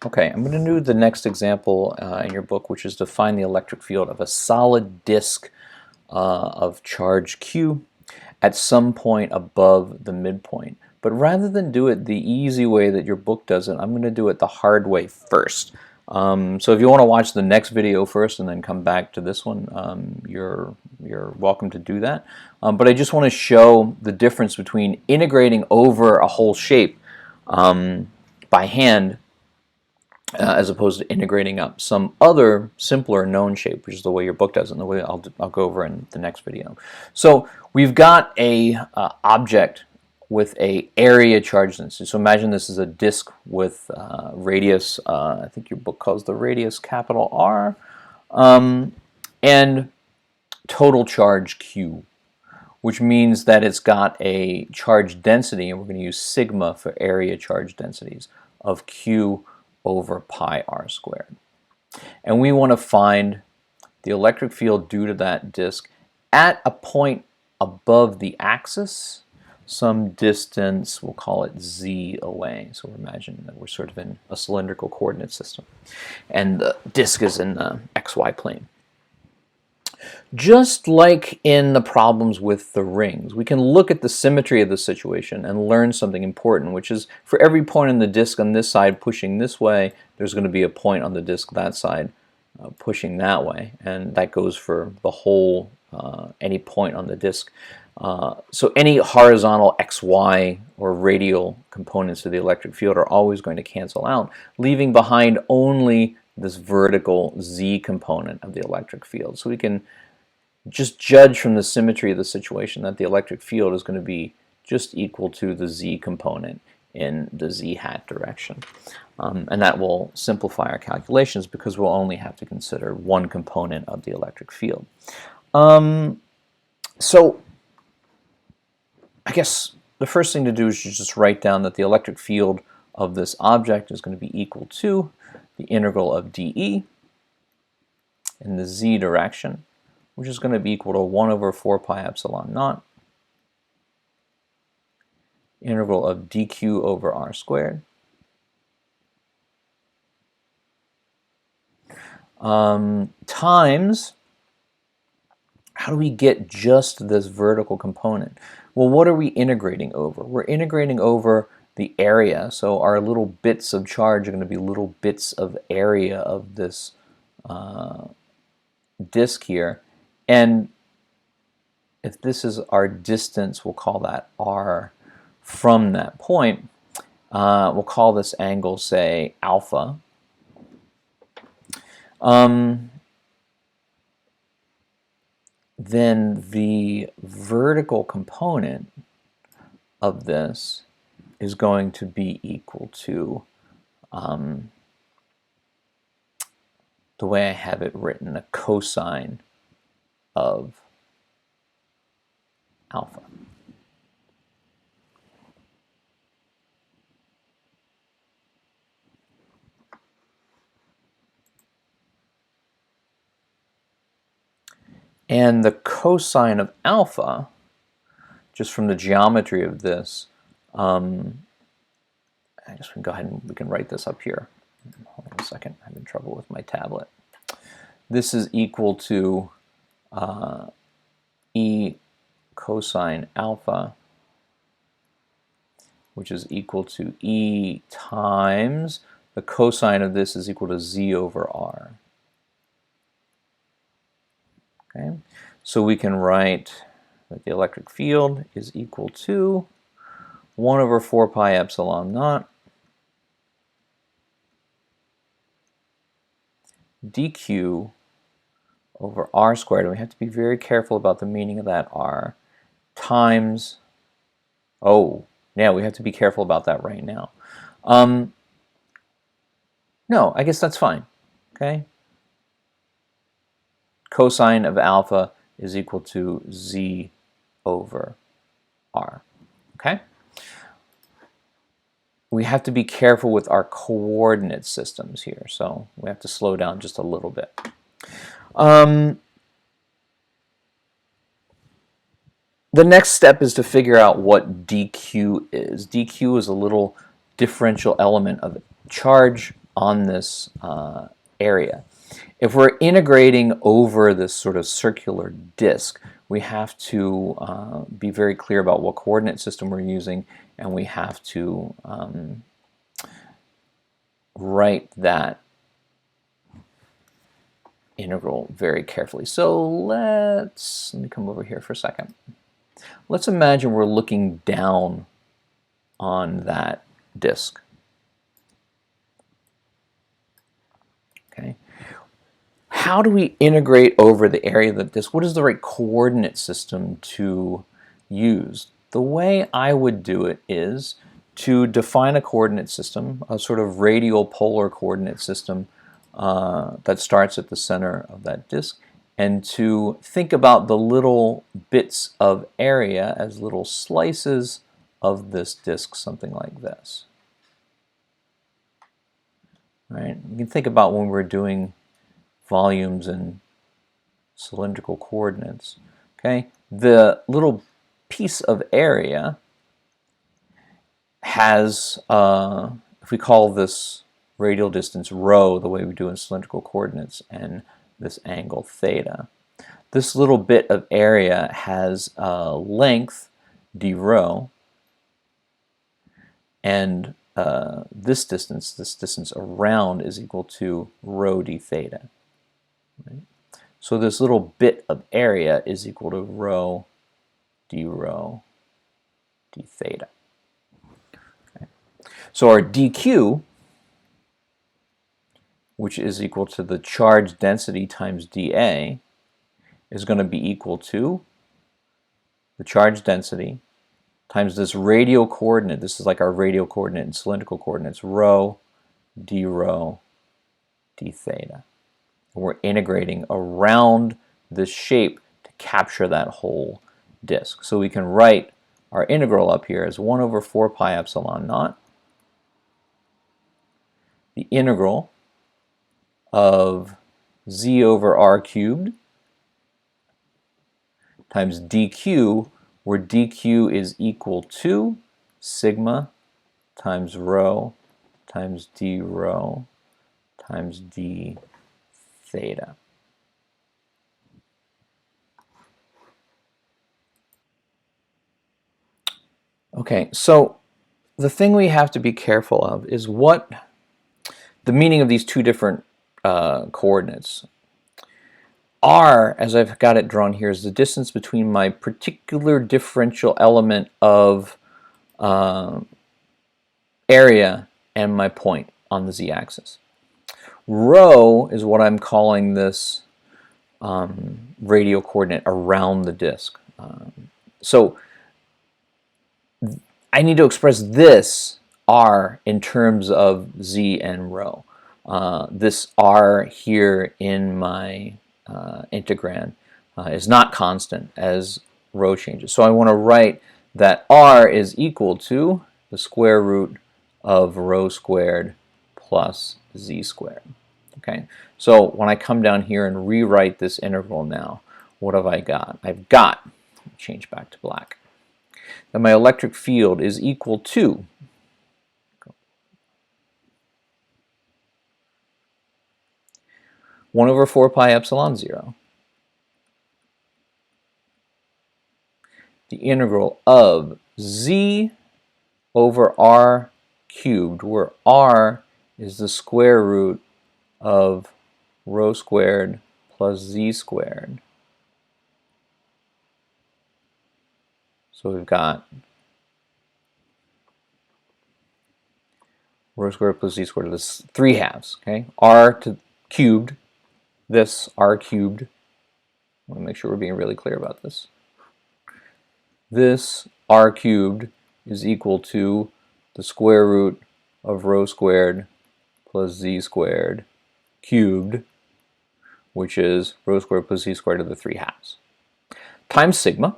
Okay, I'm going to do the next example in your book, which is to find the electric field of a solid disk of charge Q at some point above the midpoint. But rather than do it the easy way that your book does it, I'm going to do it the hard way first. So if you want to watch the next video first and then come back to this one, you're welcome to do that. But I just want to show the difference between integrating over a whole shape by hand as opposed to integrating up some other simpler known shape, which is the way your book does it, and the way I'll go over in the next video. So we've got a object with a area charge density. So imagine this is a disk with radius, I think your book calls the radius capital R, and total charge Q, which means that it's got a charge density, and we're going to use sigma for area charge densities, of Q over pi r squared. And we want to find the electric field due to that disk at a point above the axis, some distance, we'll call it z away. So imagine that we're sort of in a cylindrical coordinate system, and the disk is in the xy plane. Just like in the problems with the rings, we can look at the symmetry of the situation and learn something important, which is for every point on the disk on this side pushing this way, there's going to be a point on the disk that side pushing that way, and that goes for the whole, any point on the disk. So any horizontal xy or radial components of the electric field are always going to cancel out, leaving behind only this vertical z component of the electric field. So we can just judge from the symmetry of the situation that the electric field is going to be just equal to the z component in the z hat direction. And that will simplify our calculations because we'll only have to consider one component of the electric field. So I guess the first thing to do is just write down that the electric field of this object is going to be equal to the integral of dE in the z direction, which is going to be equal to 1 over 4 pi epsilon naught, integral of dq over r squared, times, how do we get just this vertical component? Well, what are we integrating over? We're integrating over the area, so our little bits of charge are going to be little bits of area of this disk here. And if this is our distance, we'll call that r from that point. We'll call this angle, say, alpha. Then the vertical component of this is going to be equal to, the way I have it written, a cosine of alpha. And the cosine of alpha, just from the geometry of this, I guess we can go ahead and we can write this up here. Hold on a second, I'm having trouble with my tablet. This is equal to E cosine alpha, which is equal to E times the cosine of this is equal to Z over R. Okay, so we can write that the electric field is equal to 1 over 4 pi epsilon naught dq over r squared, and we have to be very careful about the meaning of that r, times, oh, yeah, we have to be careful about that right now. No, I guess that's fine, okay? Cosine of alpha is equal to z over r, okay? We have to be careful with our coordinate systems here, so we have to slow down just a little bit. The next step is to figure out what dq is. dq is a little differential element of charge on this area. If we're integrating over this sort of circular disk, we have to be very clear about what coordinate system we're using, and we have to write that integral very carefully. So let me come over here for a second. Let's imagine we're looking down on that disk. Okay. How do we integrate over the area of the disk? What is the right coordinate system to use? The way I would do it is to define a coordinate system, a sort of radial polar coordinate system that starts at the center of that disk, and to think about the little bits of area as little slices of this disk, something like this. Right? You can think about when we're doing volumes and cylindrical coordinates. Okay, the little piece of area has, if we call this radial distance rho, the way we do in cylindrical coordinates, and this angle theta, this little bit of area has length d rho, and this distance around is equal to rho d theta. Right? So this little bit of area is equal to rho d theta. Okay. So our dq, which is equal to the charge density times dA, is going to be equal to the charge density times this radial coordinate. This is like our radial coordinate in cylindrical coordinates, rho d theta. And we're integrating around this shape to capture that whole disk. So we can write our integral up here as 1 over 4 pi epsilon naught, the integral of z over r cubed times dq, where dq is equal to sigma times rho times d rho times d theta. Okay, so the thing we have to be careful of is what the meaning of these two different coordinates. R, as I've got it drawn here, is the distance between my particular differential element of area and my point on the z-axis. Rho is what I'm calling this radial coordinate around the disk. So I need to express this r in terms of z and rho. This r here in my integrand is not constant as rho changes. So I want to write that r is equal to the square root of rho squared plus z squared. Okay, so when I come down here and rewrite this integral now, what have I got? I've got, change back to black, that my electric field is equal to one over 4 pi epsilon 0, the integral of z over r cubed, where r is the square root of rho squared plus z squared. So we've got rho squared plus z squared, this 3 halves, okay? R to cubed, this r cubed. I want to make sure we're being really clear about this. This r cubed is equal to the square root of rho squared plus z squared cubed, which is rho squared plus z squared to the 3 halves, times sigma.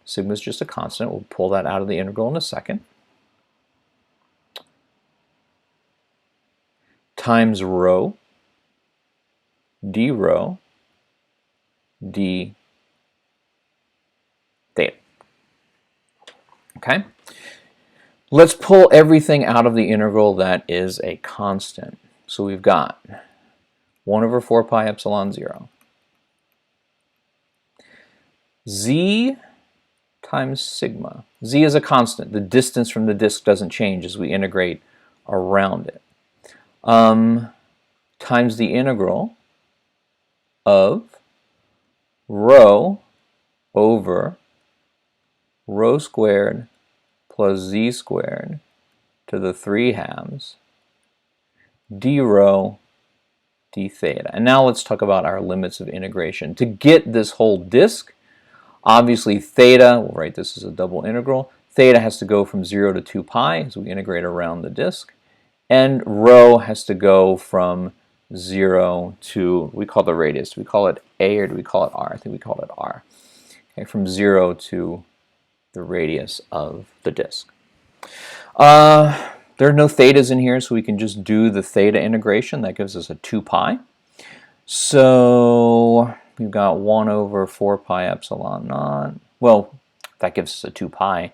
Sigma is just a constant. We'll pull that out of the integral in a second. Times rho d rho d theta. Okay? Let's pull everything out of the integral that is a constant. So we've got 1 over 4 pi epsilon 0. Z times sigma. Z is a constant. The distance from the disk doesn't change as we integrate around it. Times the integral of rho over rho squared plus z squared to the 3 halves d rho d theta. And now let's talk about our limits of integration. To get this whole disk, obviously theta, we'll write this as a double integral, theta has to go from 0 to 2 pi as we integrate around the disk, and rho has to go from 0 to, we call the radius, do we call it a or do we call it r? I think we call it r. Okay, from 0 to the radius of the disk. There are no thetas in here, so we can just do the theta integration. That gives us a 2 pi. So we've got 1 over 4 pi epsilon naught. Well, that gives us a 2 pi.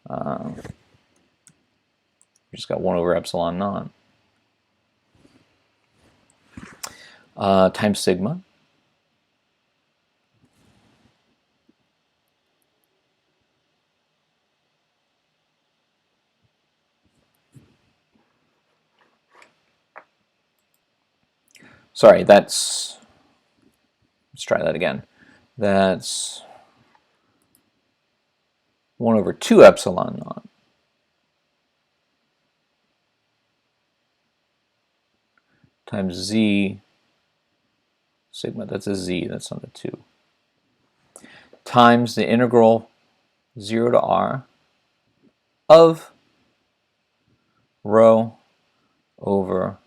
We just got 1 over epsilon naught. Times sigma. Sorry, let's try that again. That's 1 over 2 epsilon naught times z sigma, that's a z, that's not a 2, times the integral 0 to r of rho over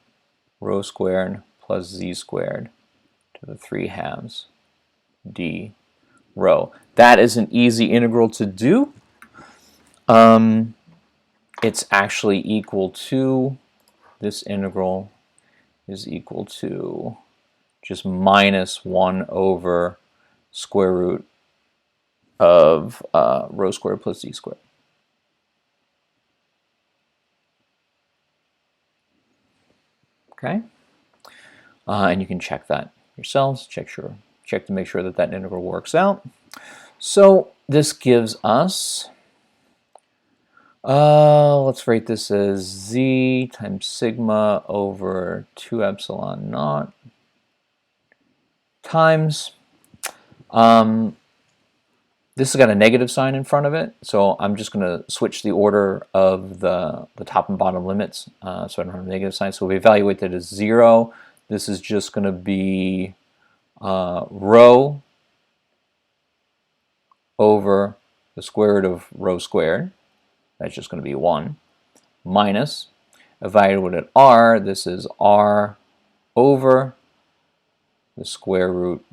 rho squared plus z squared to the 3 halves d rho. That is an easy integral to do. It's actually equal to, this integral is equal to just minus 1 over square root of rho squared plus z squared. Okay, and you can check that yourselves. Check to make sure that that integral works out. So this gives us, let's write this as z times sigma over 2 epsilon naught times, this has got a negative sign in front of it, so I'm just going to switch the order of the top and bottom limits so I don't have a negative sign. So we evaluate that as 0. This is just going to be rho over the square root of rho squared. That's just going to be 1 minus, evaluated at r, this is r over the square root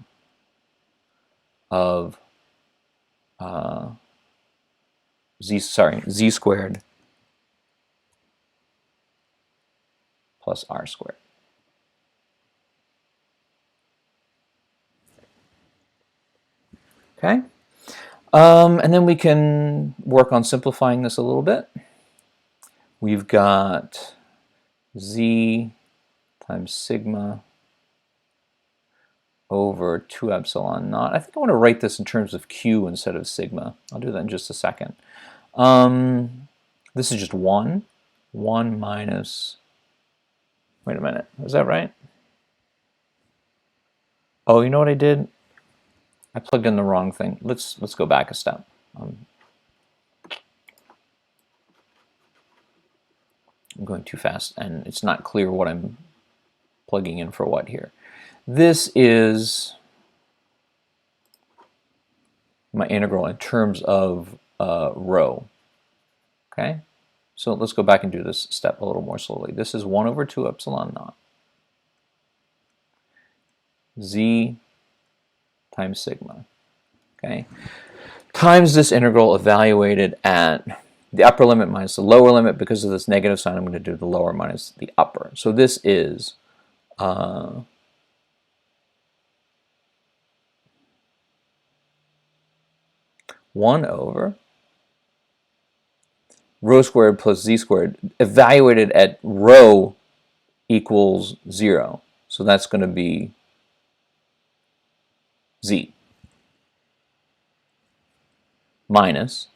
of z squared plus r squared. Okay, and then we can work on simplifying this a little bit. We've got z times sigma over 2 epsilon naught. I think I want to write this in terms of q instead of sigma. I'll do that in just a second. This is just 1 minus, wait a minute, is that right? Oh, you know what I did? I plugged in the wrong thing. Let's go back a step. I'm going too fast, and it's not clear what I'm plugging in for what here. This is my integral in terms of rho. Okay, so let's go back and do this step a little more slowly. This is 1 over 2 epsilon naught z times sigma, okay, times this integral evaluated at the upper limit minus the lower limit. Because of this negative sign, I'm going to do the lower minus the upper. So this is 1 over rho squared plus z squared, evaluated at rho equals 0. So that's going to be z minus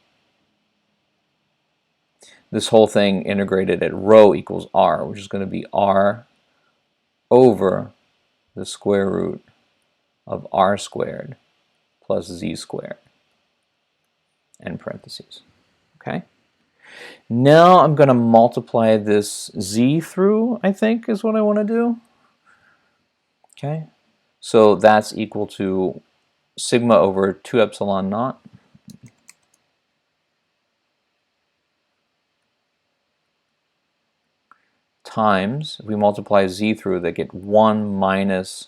this whole thing integrated at rho equals r, which is going to be r over the square root of r squared plus z squared, end parentheses. Okay? Now I'm going to multiply this z through, I think, is what I want to do. Okay? So that's equal to sigma over 2 epsilon naught times, if we multiply z through, they get 1 minus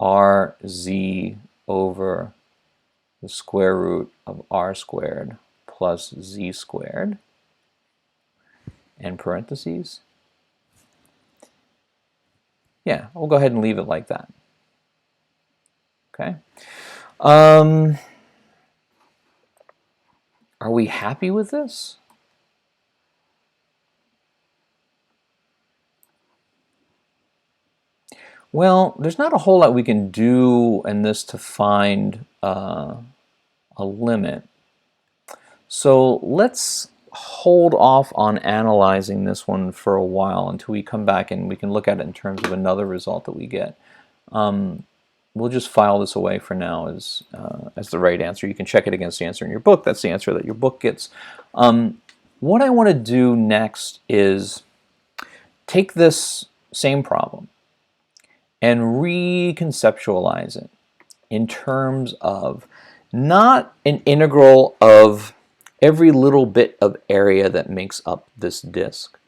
rz over the square root of r squared plus z squared, end parentheses. Yeah, we'll go ahead and leave it like that. Okay. Are we happy with this? Well, there's not a whole lot we can do in this to find a limit. So let's hold off on analyzing this one for a while until we come back and we can look at it in terms of another result that we get. We'll just file this away for now as the right answer. You can check it against the answer in your book. That's the answer that your book gets. What I want to do next is take this same problem and reconceptualize it in terms of not an integral of every little bit of area that makes up this disk,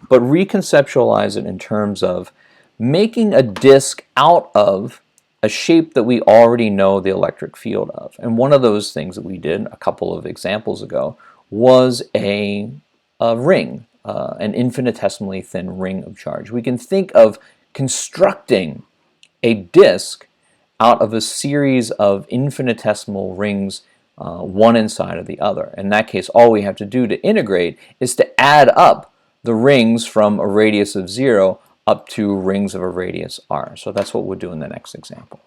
but reconceptualize it in terms of making a disk out of a shape that we already know the electric field of. And one of those things that we did a couple of examples ago was a ring, an infinitesimally thin ring of charge. We can think of constructing a disk out of a series of infinitesimal rings, one inside of the other. In that case, all we have to do to integrate is to add up the rings from a radius of 0 up to rings of a radius r. So that's what we'll do in the next example.